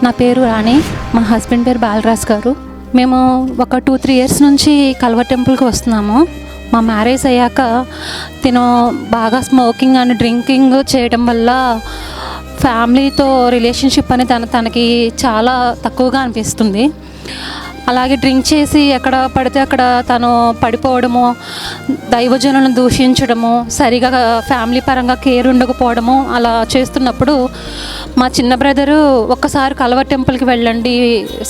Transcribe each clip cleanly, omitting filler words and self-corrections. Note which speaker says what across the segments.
Speaker 1: నా పేరు రాణి, మా హస్బెండ్ పేరు బాలరాజ్ గారు. మేము ఒక 2-3 ఇయర్స్ నుంచి కల్వర్ టెంపుల్కి వస్తున్నాము. మా మ్యారేజ్ అయ్యాక తిను బాగా స్మోకింగ్ అండ్ డ్రింకింగ్ చేయడం వల్ల ఫ్యామిలీతో రిలేషన్షిప్ అనేది తనకి చాలా తక్కువగా అనిపిస్తుంది. అలాగే డ్రింక్ చేసి ఎక్కడ పడితే అక్కడ తను పడిపోవడము, దైవజనులను దూషించడము, సరిగా ఫ్యామిలీ పరంగా కేర్ ఉండకపోవడము, అలా చేస్తున్నప్పుడు మా చిన్న బ్రదరు ఒక్కసారి కల్వర్ టెంపుల్కి వెళ్ళండి,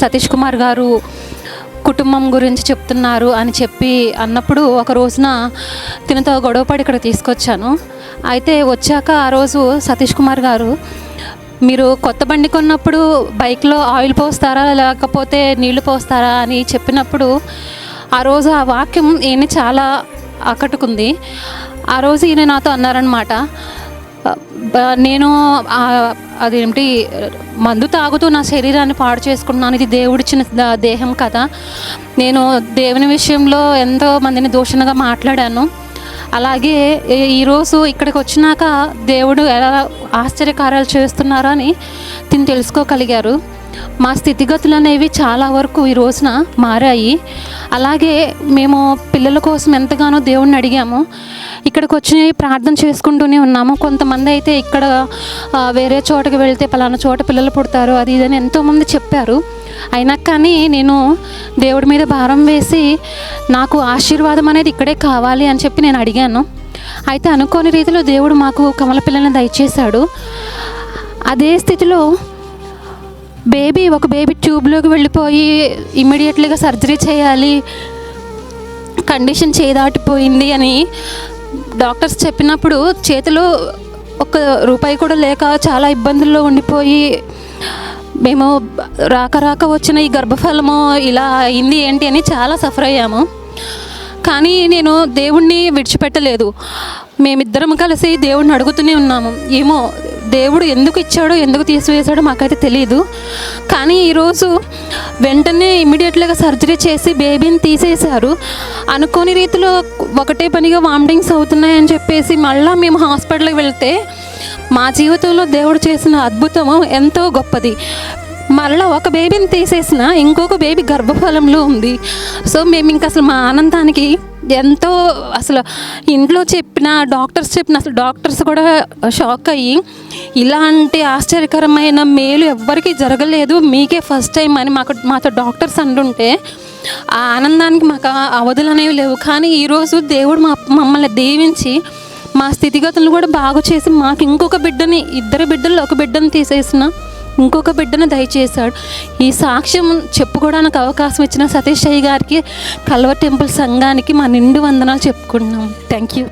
Speaker 1: సతీష్ కుమార్ గారు కుటుంబం గురించి చెప్తున్నారు అని చెప్పి అన్నప్పుడు ఒక రోజున తినతో గొడవపడి ఇక్కడ తీసుకొచ్చాను. అయితే వచ్చాక ఆ రోజు సతీష్ కుమార్ గారు, మీరు కొత్త బండి కొన్నప్పుడు బైక్లో ఆయిల్ పోస్తారా లేకపోతే నీళ్లు పోస్తారా అని చెప్పినప్పుడు ఆ రోజు ఆ వాక్యం ఈయన చాలా ఆకట్టుకుంది. ఆ రోజు ఈయన నాతో అన్నారనమాట, నేను అదేమిటి మందు తాగుతూ నా శరీరాన్ని పాడు చేసుకుంటున్నాను, ఇది దేవుడిచ్చిన దేహం కదా, నేను దేవుని విషయంలో ఎంతో మందిని దూషణగా మాట్లాడాను, అలాగే ఈరోజు ఇక్కడికి వచ్చినాక దేవుడు ఎలా ఆశ్చర్యకార్యాలు చేస్తున్నారో అని తిని తెలుసుకోగలిగారు. మా స్థితిగతులు అనేవి చాలా వరకు ఈ రోజున మారాయి. అలాగే మేము పిల్లల కోసం ఎంతగానో దేవుడిని అడిగాము. ఇక్కడికి వచ్చి ప్రార్థన చేసుకుంటూనే ఉన్నాము. కొంతమంది అయితే ఇక్కడ వేరే చోటకి వెళ్తే పలానా చోట పిల్లలు పుడతారు అది ఇదని ఎంతోమంది చెప్పారు. అయినా కానీ నేను దేవుడి మీద భారం వేసి నాకు ఆశీర్వాదం అనేది ఇక్కడే కావాలి అని చెప్పి నేను అడిగాను. అయితే అనుకోని రీతిలో దేవుడు మాకు కమల పిల్లని దయచేశాడు. అదే స్థితిలో ఒక బేబీ ట్యూబ్లోకి వెళ్ళిపోయి ఇమ్మీడియట్లీగా సర్జరీ చేయాలి, కండిషన్ చేదాటిపోయింది అని డాక్టర్స్ చెప్పినప్పుడు చేతిలో ₹1 కూడా లేక చాలా ఇబ్బందుల్లో ఉండిపోయి మేము రాక వచ్చిన ఈ గర్భఫలము ఇలా అయింది ఏంటి అని చాలా సఫర్ అయ్యాము. కానీ నేను దేవుణ్ణి విడిచిపెట్టలేదు. మేమిద్దరం కలిసి దేవుడిని అడుగుతూనే ఉన్నాము. ఏమో దేవుడు ఎందుకు ఇచ్చాడో ఎందుకు తీసివేశాడో మాకైతే తెలియదు. కానీ ఈరోజు వెంటనే ఇమ్మీడియట్గా సర్జరీ చేసి బేబీని తీసేశారు. అనుకోని రీతిలో ఒకటే పనిగా వామిటింగ్స్ అవుతున్నాయని చెప్పేసి మళ్ళీ మేము హాస్పిటల్కి వెళ్తే మా జీవితంలో దేవుడు చేసిన అద్భుతము ఎంతో గొప్పది. మళ్ళీ ఒక బేబీని తీసేసిన ఇంకొక బేబీ గర్భఫలంలో ఉంది. సో మేము ఇంకా అసలు మా ఆనందానికి ఎంతో అసలు ఇంట్లో చెప్పిన అసలు డాక్టర్స్ కూడా షాక్ అయ్యి ఇలాంటి ఆశ్చర్యకరమైన మేలు ఎవ్వరికీ జరగలేదు, మీకే ఫస్ట్ టైం అని మాతో డాక్టర్స్ అంటుంటే ఆ ఆనందానికి మాకు అవధులు అనేవి లేవు. కానీ ఈరోజు దేవుడు మమ్మల్ని దీవించి మా స్థితిగతులను కూడా బాగు చేసి మాకు ఇంకొక బిడ్డని, 2 బిడ్డల్లో ఒక బిడ్డను తీసేసిన ఇంకొక బిడ్డను దయచేశాడు. ఈ సాక్ష్యం చెప్పుకోవడానికి అవకాశం ఇచ్చిన సతీష్ అయ్య గారికి, కల్వర్ టెంపుల్ సంఘానికి మా నిండు వందనాలు చెప్పుకుంటున్నాం. Thank you.